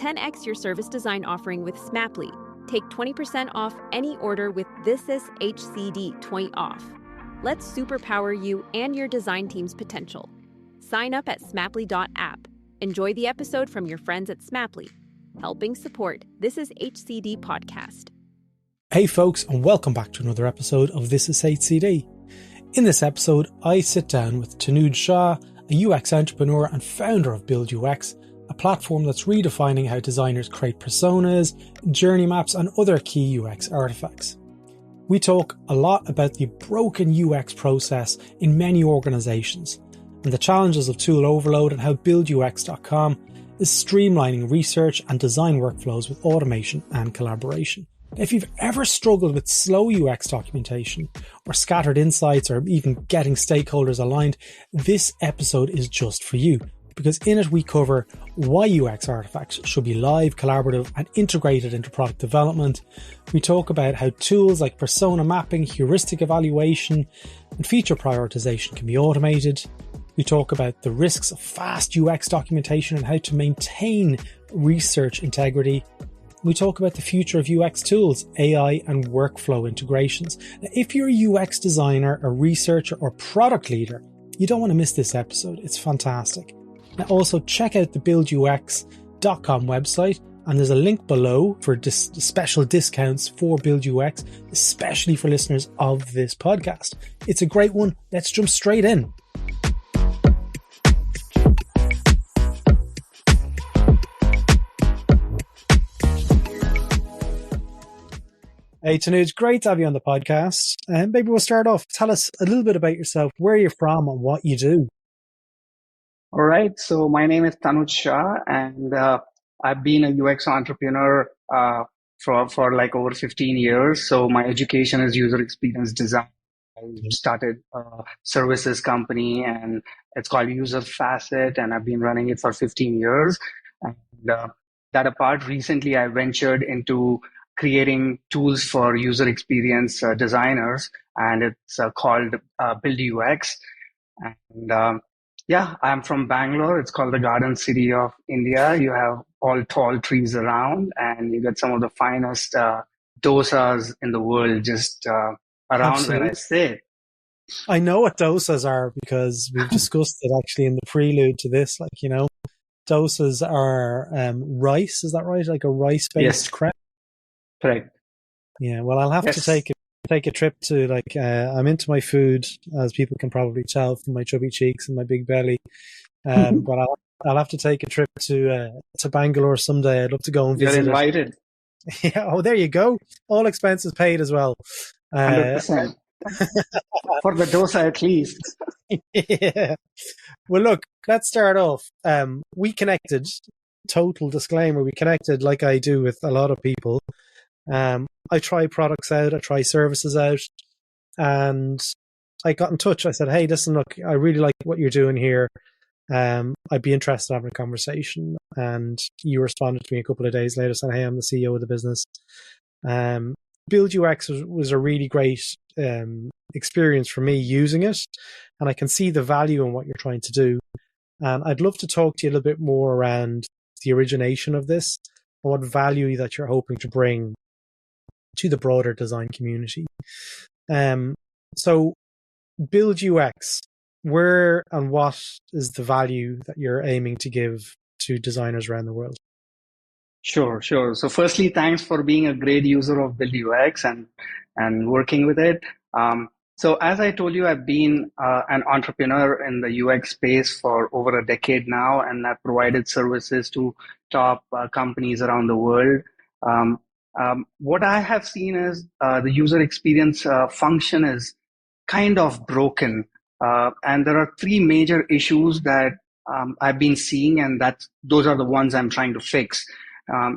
10x your service design offering with Smapply. Take 20% off any order with This Is HCD 20 off. Let's superpower you and your design team's potential. Sign up at smapply.app. Enjoy the episode from your friends at Smapply, helping support This Is HCD podcast. Hey folks, and welcome back to another episode of This Is HCD. In this episode, I sit down with Tanuj Shah, a UX entrepreneur and founder of Build UX, a platform that's redefining how designers create personas, journey maps, and other key UX artifacts. We talk a lot about the broken UX process in many organizations and the challenges of tool overload and how BuildUX.com is streamlining research and design workflows with automation and collaboration. If you've ever struggled with slow UX documentation or scattered insights or even getting stakeholders aligned, this episode is just for you, because in it we cover why UX artifacts should be live, collaborative and integrated into product development. We talk about how tools like persona mapping, heuristic evaluation and feature prioritization can be automated. We talk about the risks of fast UX documentation and how to maintain research integrity. We talk about the future of UX tools, AI and workflow integrations. Now, if you're a UX designer, a researcher or product leader, you don't want to miss this episode. It's fantastic. Now also check out the BuildUX.com website, and there's a link below for special discounts for BuildUX, especially for listeners of this podcast. It's a great one. Let's jump straight in. Hey Tanuj, great to have you on the podcast. Maybe we'll start off. Tell us a little bit about yourself, where you're from and what you do. All right. So my name is Tanuj Shah, and I've been a UX entrepreneur for like over 15 years. So my education is user experience design. I started a services company, and it's called User Facet, and I've been running it for 15 years. And that apart, recently I ventured into creating tools for user experience designers, and it's called Build UX. And yeah, I'm from Bangalore. It's called the Garden City of India. You have all tall trees around, and you get some of the finest dosas in the world just around Absolutely. where I stay. I know what dosas are because we've discussed it actually in the prelude to this. Dosas are rice. Is that right? Like a rice-based crepe? Correct. Yeah. Well, I'll have to take a trip to I'm into my food, as people can probably tell from my chubby cheeks and my big belly. But I'll have to take a trip to Bangalore someday. I'd love to go and visit. You're invited. Yeah. Oh, there you go. All expenses paid as well. 100%. For the dosa at least. Yeah. Well, look, let's start off. We connected, total disclaimer, we connected like I do with a lot of people. I try products out, I try services out, and I got in touch. I said, hey, listen, look, I really like what you're doing here. I'd be interested in having a conversation. And you responded to me a couple of days later saying, hey, I'm the CEO of the business. Build UX was a really great experience for me using it, and I can see the value in what you're trying to do. And I'd love to talk to you a little bit more around the origination of this and what value that you're hoping to bring to the broader design community. So Build UX, where and what is the value that you're aiming to give to designers around the world? Sure. So firstly, thanks for being a great user of Build UX and working with it. So as I told you, I've been an entrepreneur in the UX space for over a decade now, and I've provided services to top companies around the world. What I have seen is the user experience function is kind of broken. And there are three major issues that I've been seeing, and those are the ones I'm trying to fix.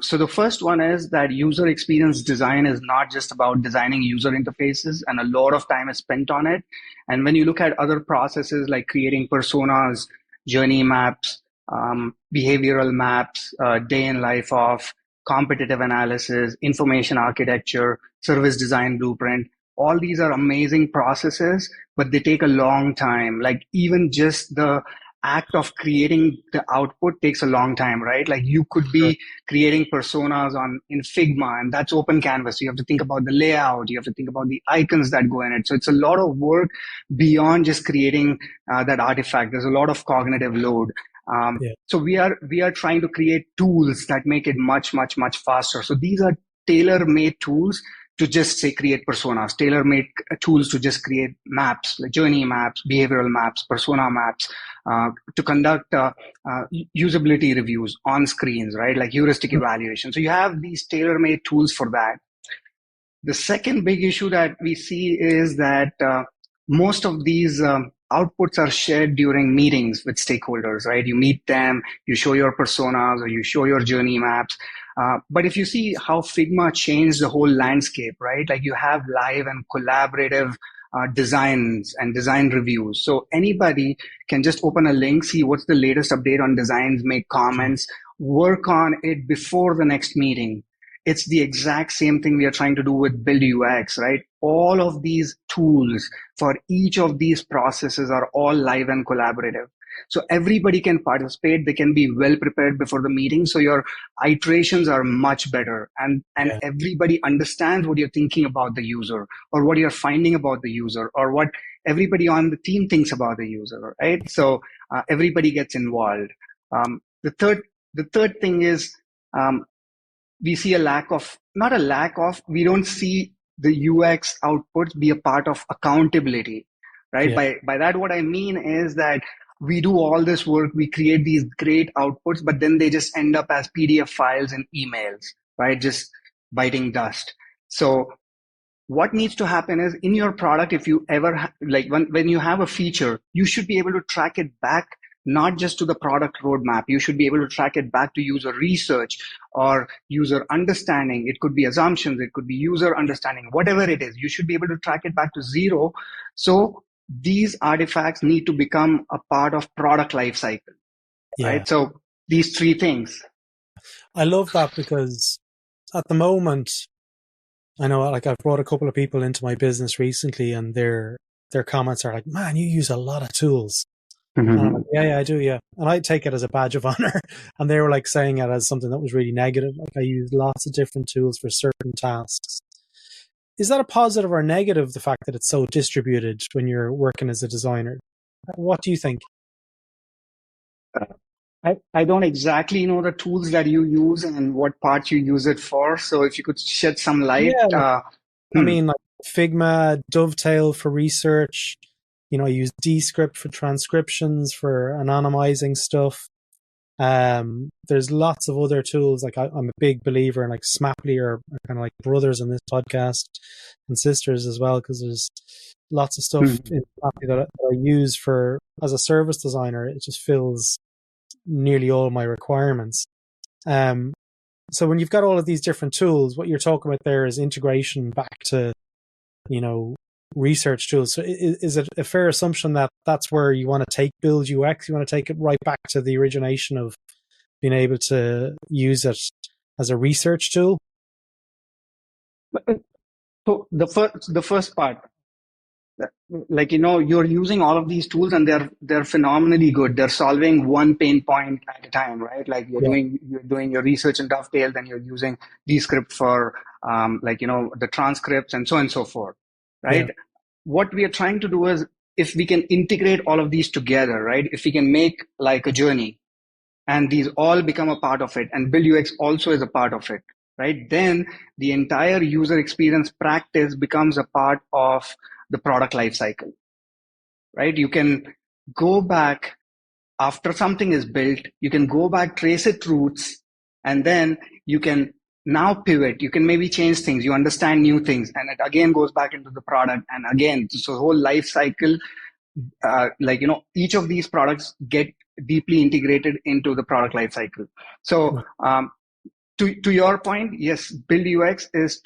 So the first one is that user experience design is not just about designing user interfaces, and a lot of time is spent on it. And when you look at other processes like creating personas, journey maps, behavioral maps, day in life of competitive analysis, information architecture, service design blueprint, all these are amazing processes, but they take a long time. Like even just the act of creating the output takes a long time, right? Like you could be creating personas in Figma, and that's open canvas. You have to think about the layout. You have to think about the icons that go in it. So it's a lot of work beyond just creating that artifact. There's a lot of cognitive load. So we are trying to create tools that make it much, much, much faster. So these are tailor-made tools to just say create personas, tailor-made tools to just create maps, like journey maps, behavioral maps, persona maps, to conduct usability reviews on screens, right? Like heuristic evaluation. So you have these tailor-made tools for that. The second big issue that we see is that most of these outputs are shared during meetings with stakeholders, right? You meet them, you show your personas or you show your journey maps. But if you see how Figma changed the whole landscape, right? Like you have live and collaborative designs and design reviews. So anybody can just open a link, see what's the latest update on designs, make comments, work on it before the next meeting. It's the exact same thing we are trying to do with Build UX, right? All of these tools for each of these processes are all live and collaborative. So everybody can participate. They can be well prepared before the meeting. So your iterations are much better, and everybody understands what you're thinking about the user, or what you're finding about the user, or what everybody on the team thinks about the user, right? So everybody gets involved. The third thing is, we see we don't see the UX outputs be a part of accountability, right? By that, what I mean is that we do all this work, we create these great outputs, but then they just end up as PDF files and emails, right? Just biting dust. So what needs to happen is, in your product, if you ever, when you have a feature, you should be able to track it back, not just to the product roadmap. You should be able to track it back to user research or user understanding. It could be assumptions, it could be user understanding, whatever it is. You should be able to track it back to zero. So these artifacts need to become a part of product lifecycle, right? So these three things. I love that, because at the moment, I know, like, I've brought a couple of people into my business recently, and their comments are like, "Man, you use a lot of tools." Mm-hmm. And I'm like, yeah, I do, yeah. And I take it as a badge of honor. And they were like saying it as something that was really negative. Like, I use lots of different tools for certain tasks. Is that a positive or a negative, the fact that it's so distributed when you're working as a designer? What do you think? I don't exactly know the tools that you use and what part you use it for. So if you could shed some light. I mean, like Figma, Dovetail for research. You know, I use Descript for transcriptions, for anonymizing stuff. There's lots of other tools. Like I'm a big believer in, like, Smaply are kind of like brothers in this podcast, and sisters as well, because there's lots of stuff in Smaply that I use for as a service designer. It just fills nearly all my requirements. So when you've got all of these different tools, what you're talking about there is integration back to, you know, research tools. So is it a fair assumption that that's where you want to take Build UX? You want to take it right back to the origination of being able to use it as a research tool? So the first part, like, you know, you're using all of these tools and they're phenomenally good. They're solving one pain point at a time, right? Like you're doing your research in Dovetail, then you're using Descript for like, you know, the transcripts and so on and so forth, right? What we are trying to do is, if we can integrate all of these together, right? If we can make like a journey and these all become a part of it, and Build UX also is a part of it, right? Then the entire user experience practice becomes a part of the product lifecycle, right? You can go back after something is built, you can go back, trace its roots, and then you can now pivot. You can maybe change things. You understand new things, and it again goes back into the product. And again, so the whole life cycle, like, you know, each of these products get deeply integrated into the product life cycle. So to your point, yes, Build UX is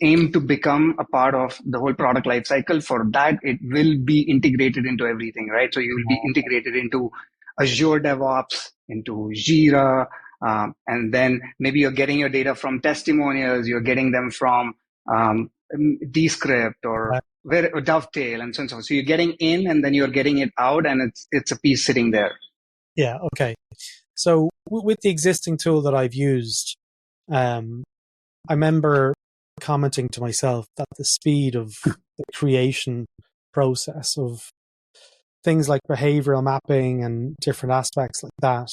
aimed to become a part of the whole product life cycle. For that, it will be integrated into everything, right? So you will be integrated into Azure DevOps, into Jira, and then maybe you're getting your data from testimonials, you're getting them from Descript or where a dovetail and so on and so forth. So you're getting in and then you're getting it out, and it's a piece sitting there. Yeah. Okay. So with the existing tool that I've used, I remember commenting to myself that the speed of the creation process of things like behavioral mapping and different aspects like that.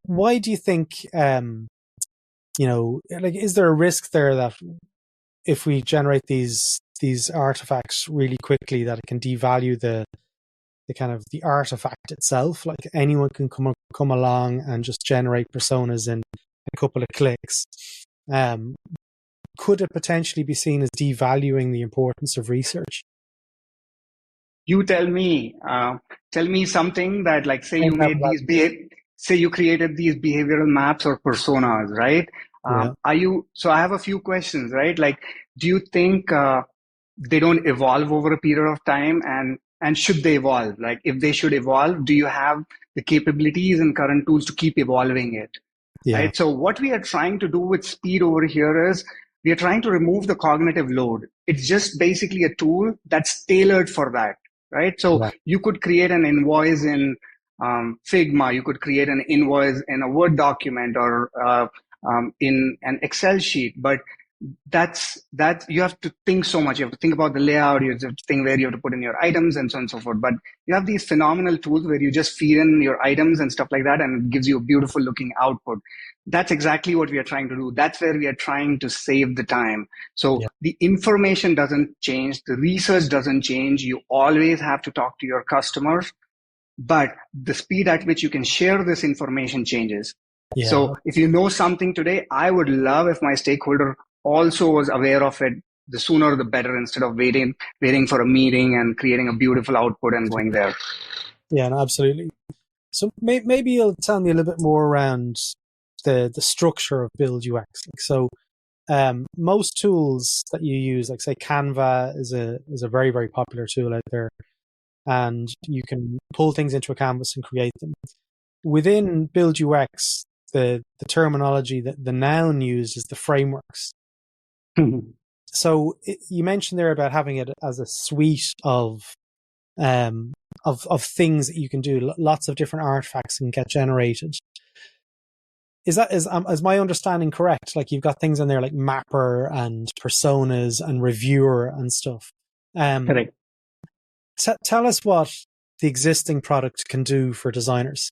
Why do you think, like, is there a risk there that if we generate these artifacts really quickly, that it can devalue the kind of the artifact itself? Like anyone can come along and just generate personas in a couple of clicks. Could it potentially be seen as devaluing the importance of research? You tell me. Tell me something that, like, say you made say you created these behavioral maps or personas, right? Yeah. So I have a few questions, right? Like, do you think they don't evolve over a period of time, and should they evolve? Like, if they should evolve, do you have the capabilities and current tools to keep evolving it? Yeah. Right? So what we are trying to do with speed over here is we are trying to remove the cognitive load. It's just basically a tool that's tailored for that, right? So Right. you could create an invoice in Figma, you could create an invoice in a Word document or in an Excel sheet, but that you have to think so much. You have to think about the layout. You have to think where you have to put in your items and so on and so forth. But you have these phenomenal tools where you just feed in your items and stuff like that, and it gives you a beautiful looking output. That's exactly what we are trying to do. That's where we are trying to save the time. So Yeah. the information doesn't change. The research doesn't change. You always have to talk to your customers, but the speed at which you can share this information changes. Yeah. So if you know something today, I would love if my stakeholder also was aware of it. The sooner the better, instead of waiting for a meeting and creating a beautiful output and going there. Yeah, no, absolutely. So maybe you'll tell me a little bit more around the structure of Build UX. So most tools that you use, like say Canva is a very, very popular tool out there, and you can pull things into a canvas and create them. Within Build UX, the terminology, that the noun used is the frameworks. So you mentioned there about having it as a suite of things that you can do. Lots of different artifacts can get generated. Is my understanding correct? Like, you've got things in there like mapper and personas and reviewer and stuff. Correct. Tell us what the existing product can do for designers.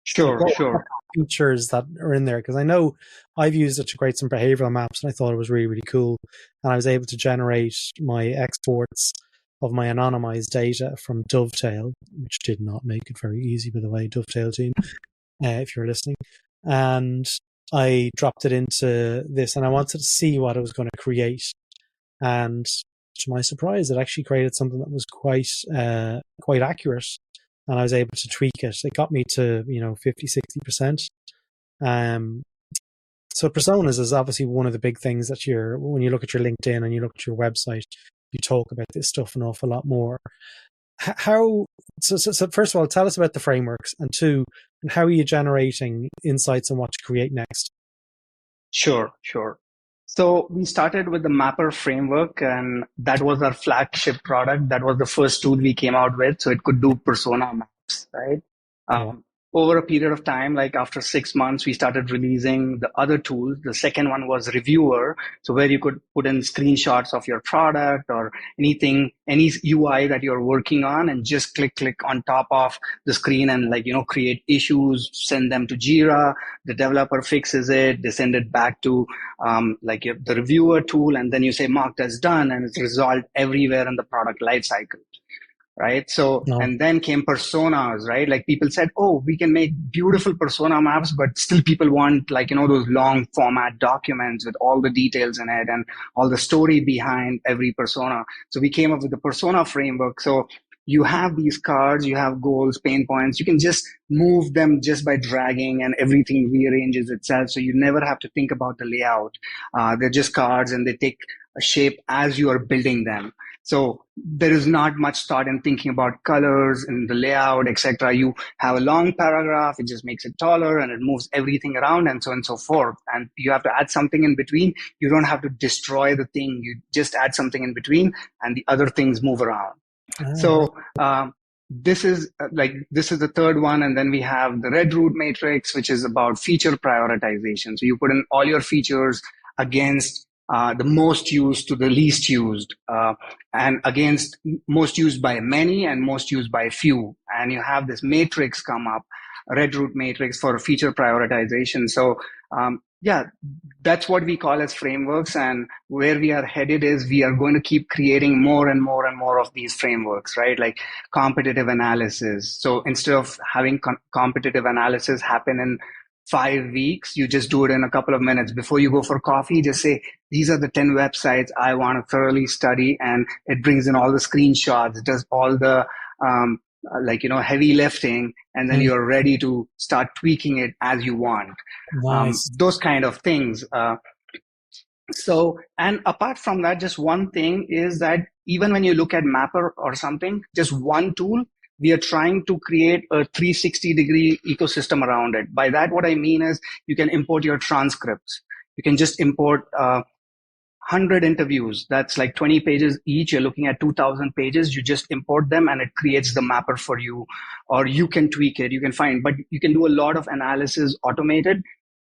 Sure. What features that are in there? Because I know I've used it to create some behavioral maps, and I thought it was really, really cool. And I was able to generate my exports of my anonymized data from Dovetail, which did not make it very easy, by the way, Dovetail team, if you're listening. And I dropped it into this, and I wanted to see what it was going to create. And to my surprise, it actually created something that was quite accurate. And I was able to tweak it. It got me to 50, 60%. So personas is obviously one of the big things that when you look at your LinkedIn and you look at your website, you talk about this stuff an awful lot more. So first of all, tell us about the frameworks, and two, how are you generating insights on what to create next? Sure. So we started with the Mapper framework, and that was our flagship product. That was the first tool we came out with, so it could do persona maps, right? Over a period of time, like after 6 months, we started releasing the other tools. The second one was Reviewer, so where you could put in screenshots of your product or anything, any UI that you're working on, and just click on top of the screen and create issues, send them to Jira. The developer fixes it, they send it back to the Reviewer tool, and then you say marked as done, and it's resolved everywhere in the product lifecycle. Right. So, and then came personas, right? Like, people said, oh, we can make beautiful persona maps, but still people want those long format documents with all the details in it and all the story behind every persona. So we came up with the persona framework. So you have these cards, you have goals, pain points. You can just move them just by dragging, and everything rearranges itself. So you never have to think about the layout. They're just cards, and they take a shape as you are building them. So there is not much thought in thinking about colors and the layout, etc. You have a long paragraph, it just makes it taller and it moves everything around and so on and so forth. And you have to add something in between. You don't have to destroy the thing. You just add something in between and the other things move around. So this is the third one. And then we have the red root matrix, which is about feature prioritization. So you put in all your features against the most used to the least used, and against most used by many and most used by few. And you have this matrix come up, a red root matrix for feature prioritization. So that's what we call as frameworks. And where we are headed is we are going to keep creating more and more and more of these frameworks, right? Like competitive analysis. So instead of having competitive analysis happen in 5 weeks, you just do it in a couple of minutes. Before you go for coffee, just say, these are the 10 websites I want to thoroughly study. And it brings in all the screenshots, does all the, heavy lifting, and then you're ready to start tweaking it as you want. Nice. Those kind of things. And apart from that, just one thing is that even when you look at Mapper or something, just one tool, we are trying to create a 360-degree ecosystem around it. By that, what I mean is you can import your transcripts. You can just import 100 interviews. That's like 20 pages each. You're looking at 2,000 pages. You just import them and it creates the mapper for you. Or you can tweak it. You can but you can do a lot of analysis automated.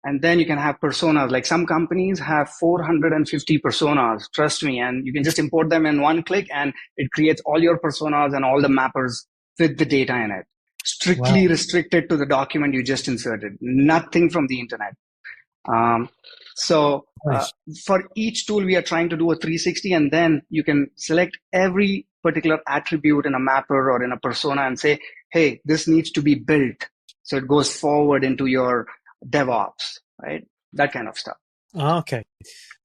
And then you can have personas. Like some companies have 450 personas, trust me. And you can just import them in one click and it creates all your personas and all the mappers with the data in it. Strictly restricted to the document you just inserted. Nothing from the internet. For each tool, we are trying to do a 360, and then you can select every particular attribute in a mapper or in a persona and say, hey, this needs to be built. So it goes forward into your DevOps, right? That kind of stuff. Okay.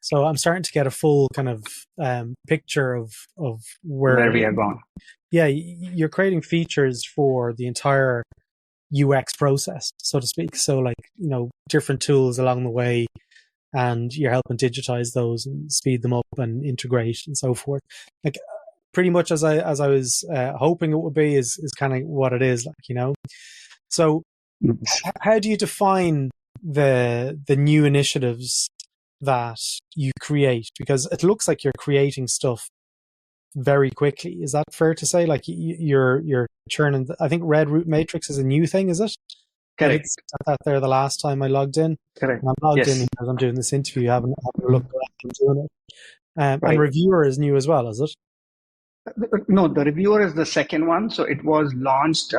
So I'm starting to get a full kind of picture of where we are going. Yeah, you're creating features for the entire UX process, so to speak. So like, different tools along the way, and you're helping digitize those and speed them up and integrate and so forth. Like pretty much as I was hoping it would be is kind of what it is, like, So how do you define the new initiatives that you create? Because it looks like you're creating stuff very quickly. Is that fair to say? Like you're churning. I think Red Root Matrix is a new thing, is it? Correct. I said that there the last time I logged in. Correct. And I'm logged in because I'm doing this interview. I haven't looked around and doing it. And Reviewer is new as well, is it? No, the Reviewer is the second one. So it was launched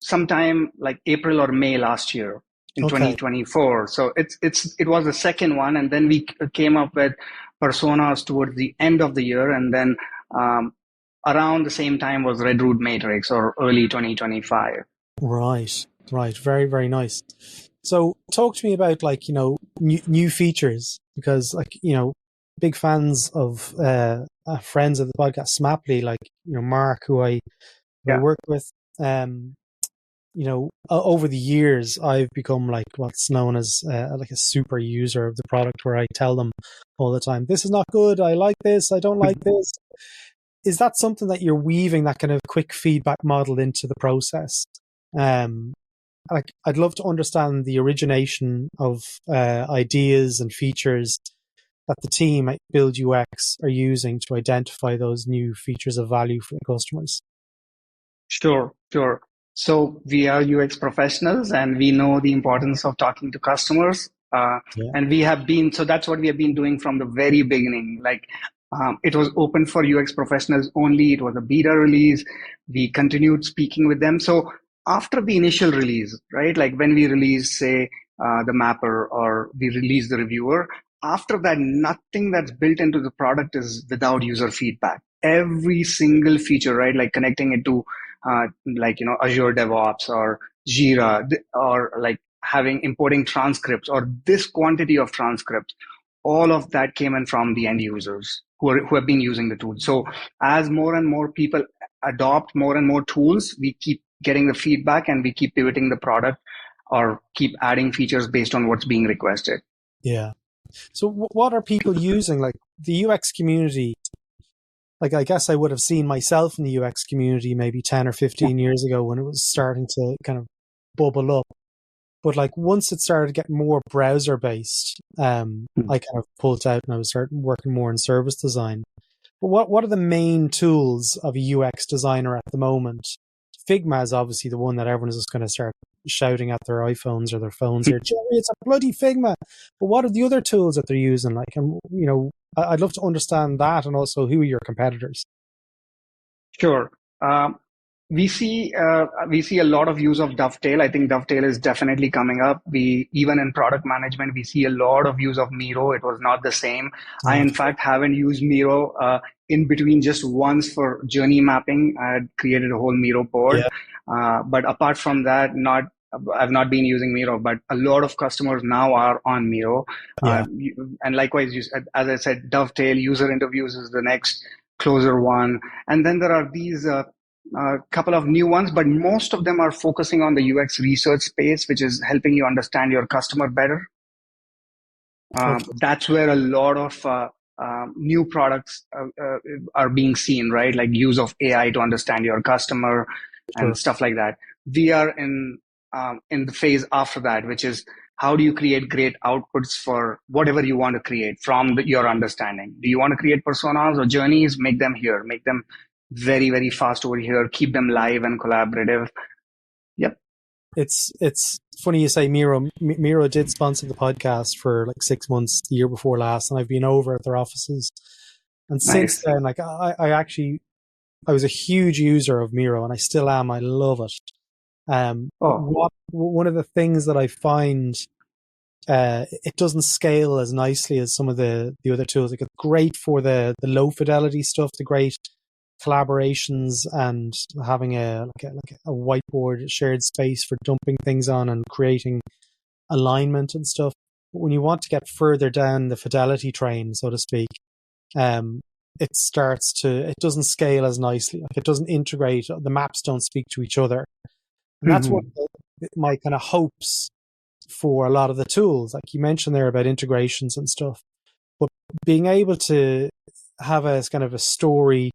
sometime like April or May last year in 2024. So it was the second one, and then we came up with personas towards the end of the year, and then around the same time was Red Root Matrix, or early 2025. Right. Very, very nice. So talk to me about new features, because big fans of friends of the podcast, Smapley, Mark, who I work with. Over the years, I've become like what's known as like a super user of the product, where I tell them all the time, this is not good, I like this, I don't like this. Is that something that you're weaving, that kind of quick feedback model into the process? I'd love to understand the origination of ideas and features that the team at Build UX are using to identify those new features of value for the customers. Sure. So we are UX professionals, and we know the importance of talking to customers. And so that's what we have been doing from the very beginning. It was open for UX professionals only. It was a beta release. We continued speaking with them. So after the initial release, right, like when we released, say, the mapper, or we released the reviewer, after that, nothing that's built into the product is without user feedback. Every single feature, right, like connecting it to Azure DevOps or Jira, or like importing transcripts, or this quantity of transcripts, all of that came in from the end users who have been using the tool. So as more and more people adopt more and more tools, we keep getting the feedback, and we keep pivoting the product or keep adding features based on what's being requested. Yeah. So what are people using? Like the UX community like, I guess I would have seen myself in the UX community maybe 10 or 15 years ago when it was starting to kind of bubble up. But like once it started getting more browser based, I kind of pulled out and I was starting working more in service design. But what are the main tools of a UX designer at the moment? Figma is obviously the one that everyone is just going to start shouting at their iPhones or their phones here. Gerry, it's a bloody Figma. But what are the other tools that they're using? Like, and you know, I'd love to understand that, and also who are your competitors? Sure. We see a lot of use of Dovetail. I think Dovetail is definitely coming up. We even in product management we see a lot of use of Miro. It was not the same. I in fact haven't used Miro in between just once for journey mapping. I had created a whole Miro board, but apart from that, not. I've not been using Miro, but a lot of customers now are on Miro. And likewise, as I said, Dovetail user interviews is the next closer one. And then there are these couple of new ones, but most of them are focusing on the UX research space, which is helping you understand your customer better. That's where a lot of new products are being seen, right? Like use of AI to understand your customer and stuff like that. We are in the phase after that, which is how do you create great outputs for whatever you want to create from your understanding? Do you want to create personas or journeys? Make them here, make them very, very fast over here, keep them live and collaborative. Yep. It's funny you say Miro. Miro did sponsor the podcast for like 6 months the year before last, and I've been over at their offices. And since then, like I was a huge user of Miro, and I still am. I love it. One of the things that I find it doesn't scale as nicely as some of the other tools. Like it's great for the low fidelity stuff, the great collaborations, and having a whiteboard shared space for dumping things on and creating alignment and stuff. But when you want to get further down the fidelity train, so to speak, it doesn't scale as nicely. Like it doesn't integrate. The maps don't speak to each other. And that's what my kind of hopes for a lot of the tools. Like you mentioned there about integrations and stuff, but being able to have a kind of a story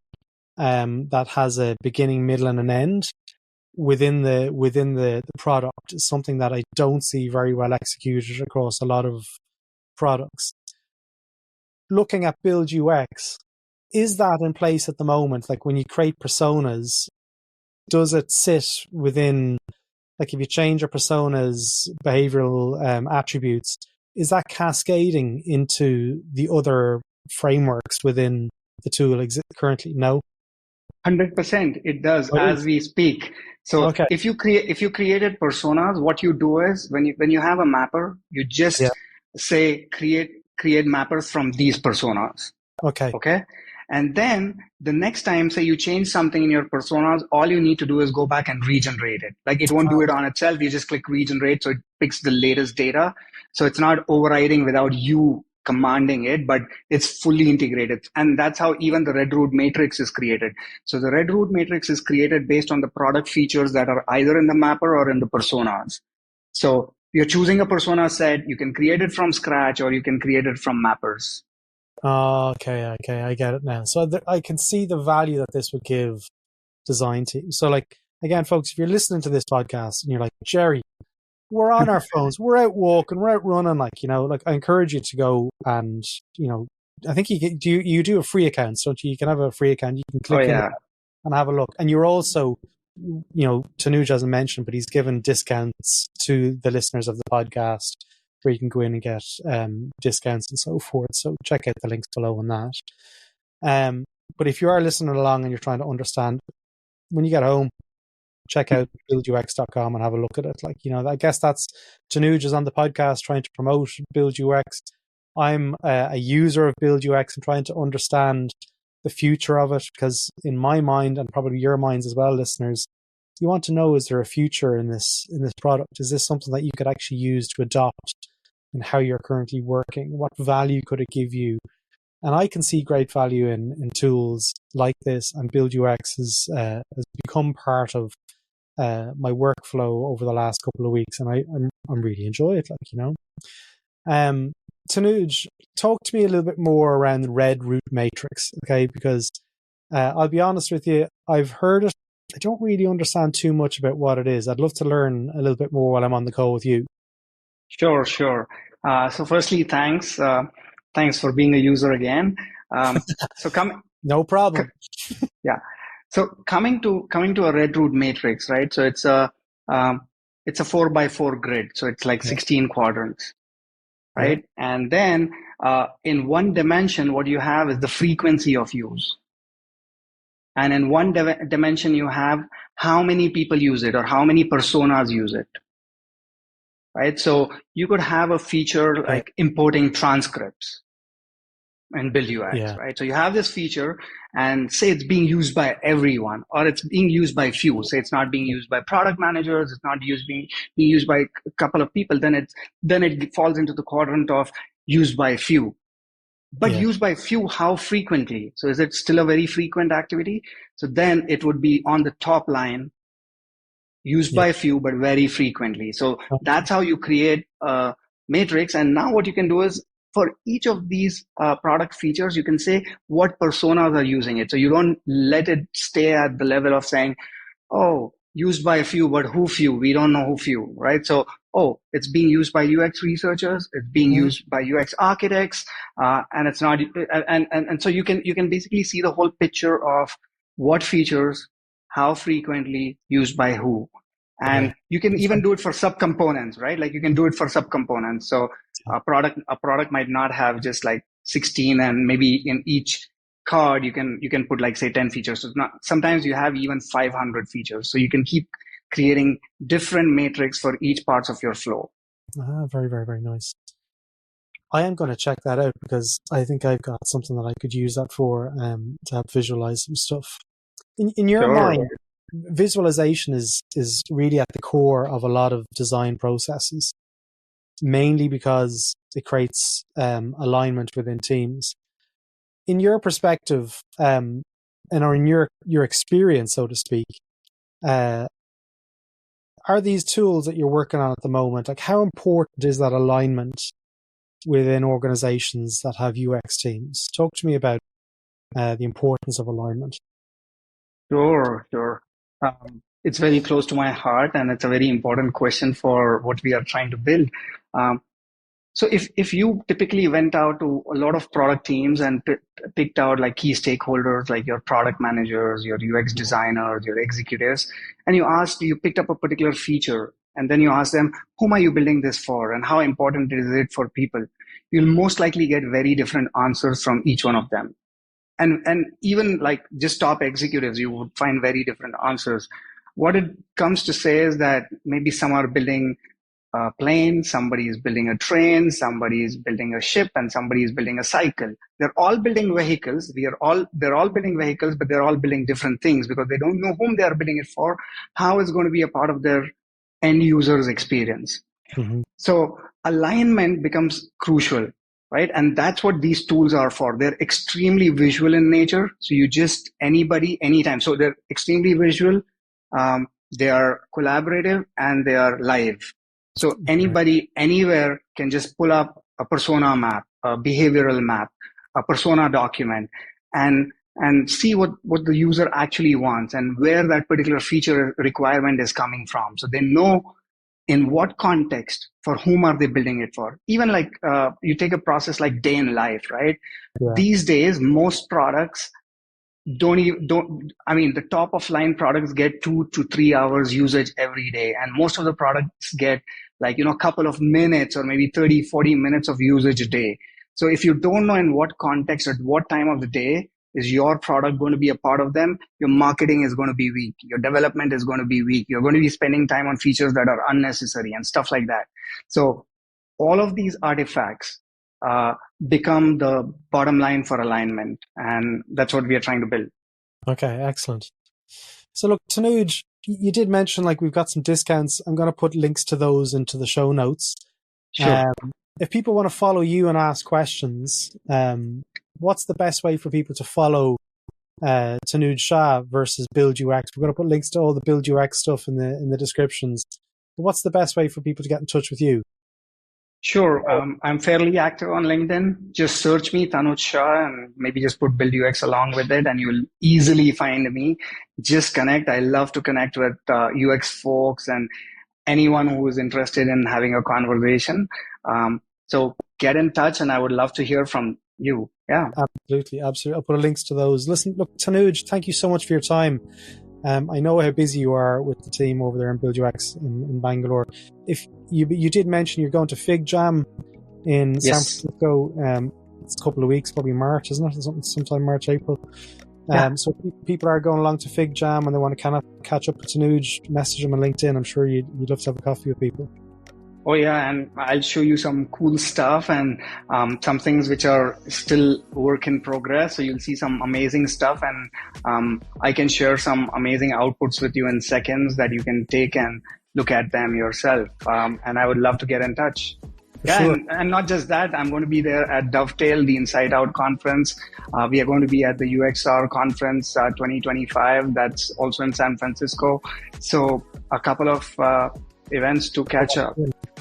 that has a beginning, middle, and an end within the product is something that I don't see very well executed across a lot of products. Looking at Build UX, is that in place at the moment? Like when you create personas, does it sit within, like if you change a persona's behavioral attributes, is that cascading into the other frameworks within the tool currently? No? 100%. It does as we speak. So if you created personas, what you do is when you have a mapper, you just say create mappers from these personas. Okay. And then the next time, say you change something in your personas, all you need to do is go back and regenerate it. Like it won't do it on itself. You just click regenerate. So it picks the latest data. So it's not overriding without you commanding it, but it's fully integrated. And that's how even the Red Root matrix is created. So the Red Root matrix is created based on the product features that are either in the mapper or in the personas. So you're choosing a persona set. You can create it from scratch or you can create it from mappers. Okay, I get it now. So I can see the value that this would give design teams. So like, again, folks, if you're listening to this podcast and you're like, Gerry, we're on our phones, we're out walking, we're out running, like, you know, like I encourage you to go and, you know, I think you do a free account, don't you? You can have a free account, you can click in and have a look. And you're also, you know, Tanuj hasn't mentioned, but he's given discounts to the listeners of the podcast where you can go in and get discounts and so forth. So check out the links below on that. But if you are listening along and you're trying to understand, when you get home, check out buildux.com and have a look at it. Like, you know, I guess that's Tanuj is on the podcast trying to promote Build UX. I'm a user of Build UX and trying to understand the future of it, because in my mind, and probably your minds as well, listeners, you want to know, is there a future in this product? Is this something that you could actually use to adopt in how you're currently working? What value could it give you? And I can see great value in tools like this, and Build UX has become part of my workflow over the last couple of weeks, and I'm really enjoy it. Like, you know, Tanuj, talk to me a little bit more around the Red Root Matrix, okay? Because I'll be honest with you, I've heard it. I don't really understand too much about what it is. I'd love to learn a little bit more while I'm on the call with you. Sure, sure. So firstly, thanks. Thanks for being a user again. So come, No problem. yeah. So coming to a red root matrix, right? So um, it's a 4 by 4 grid. So it's like Yeah. 16 quadrants, Yeah. right? And then in one dimension, what you have is the frequency of use. And in one dimension, you have how many people use it or how many personas use it, right? So you could have a feature Okay. like importing transcripts and build UX, Yeah. right? So you have this feature and say it's being used by everyone or it's being used by few. Say it's not being used by product managers, it's not being used by a couple of people, then it falls into the quadrant of used by few. But Yeah. used by few, how frequently? So is it still a very frequent activity? So then it would be on the top line, used Yeah. by few, but very frequently. So Okay. that's how you create a matrix. And now what you can do is for each of these product features, you can say what personas are using it. So you don't let it stay at the level of saying, oh, used by a few, but who few? We don't know who few, right? So, oh, it's being used by UX researchers, it's being Mhm. used by UX architects, and it's not, and so you can basically see the whole picture of what features, how frequently, used by who. Okay. And you can even do it for subcomponents, right? Like you can do it for subcomponents. So a product might not have just like 16 and maybe in each card you can put like say 10 features. So not, sometimes you have even 500 features, so you can keep creating different matrix for each parts of your flow. Very, very, very nice. I am going to check that out because I think I've got something that I could use that for, to help visualize some stuff. In your Sure. mind, visualization is really at the core of a lot of design processes, mainly because it creates alignment within teams. In your perspective, and or in your experience, so to speak, uh, are these tools that you're working on at the moment, like how important is that alignment within organizations that have UX teams? Talk to me about the importance of alignment. Sure. It's very close to my heart, and it's a very important question for what we are trying to build. Um, So if you typically went out to a lot of product teams and picked out like key stakeholders, like your product managers, your UX designers, your executives, and you picked up a particular feature, and then you ask them, whom are you building this for, and how important is it for people? You'll most likely get very different answers from each one of them. And even like just top executives, you would find very different answers. What it comes to say is that maybe some are building a plane, somebody is building a train, somebody is building a ship, and somebody is building a cycle. They're all building vehicles. They're all building vehicles, but they're all building different things because they don't know whom they are building it for, how it's going to be a part of their end user's experience. Mm-hmm. So alignment becomes crucial, right? And that's what these tools are for. They're extremely visual in nature. So you just anybody, anytime. So they're extremely visual. They are collaborative and they are live. So anybody, anywhere can just pull up a persona map, a behavioral map, a persona document, and see what the user actually wants and where that particular feature requirement is coming from. So they know in what context, for whom are they building it for. Even like you take a process like day in life, right? Yeah. These days most products don't I mean the top of line products get 2 to 3 hours usage every day, and most of the products get like a couple of minutes or maybe 30-40 minutes of usage a day. So if you don't know in what context at what time of the day is your product going to be a part of them, your marketing is going to be weak, your development is going to be weak, you're going to be spending time on features that are unnecessary and stuff like that. So all of these artifacts uh, become the bottom line for alignment, and that's what we are trying to build. Okay, excellent. So look, Tanuj, you did mention like we've got some discounts. I'm going to put links to those into the show notes. Sure. If people want to follow you and ask questions, what's the best way for people to follow Tanuj Shah versus Build UX? We're going to put links to all the Build UX stuff in the descriptions. But what's the best way for people to get in touch with you? Sure. I'm fairly active on LinkedIn. Just search me, Tanuj Shah, and maybe just put Build UX along with it, and you'll easily find me. Just connect. I love to connect with UX folks and anyone who is interested in having a conversation. So get in touch, and I would love to hear from you. Yeah. Absolutely, absolutely. I'll put links to those. Listen, look, Tanuj, thank you so much for your time. I know how busy you are with the team over there in Build UX in Bangalore. If you did mention you're going to Fig Jam in San Yes. Francisco, it's a couple of weeks, probably March, isn't it? Sometime March, April. Yeah. So if people are going along to Fig Jam and they want to kind of catch up with Tanuj, message him on LinkedIn. I'm sure you'd love to have a coffee with people. Oh yeah, and I'll show you some cool stuff and some things which are still work in progress. So you'll see some amazing stuff, and I can share some amazing outputs with you in seconds that you can take and look at them yourself. And I would love to get in touch. Yeah, Sure. and not just that, I'm going to be there at Dovetail, the Inside Out conference. We are going to be at the UXR conference 2025. That's also in San Francisco. So a couple of events to catch up.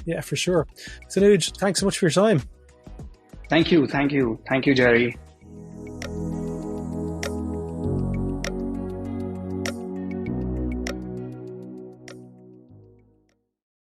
Yeah, for sure. Tanuj, thanks so much for your time. Thank you, Gerry.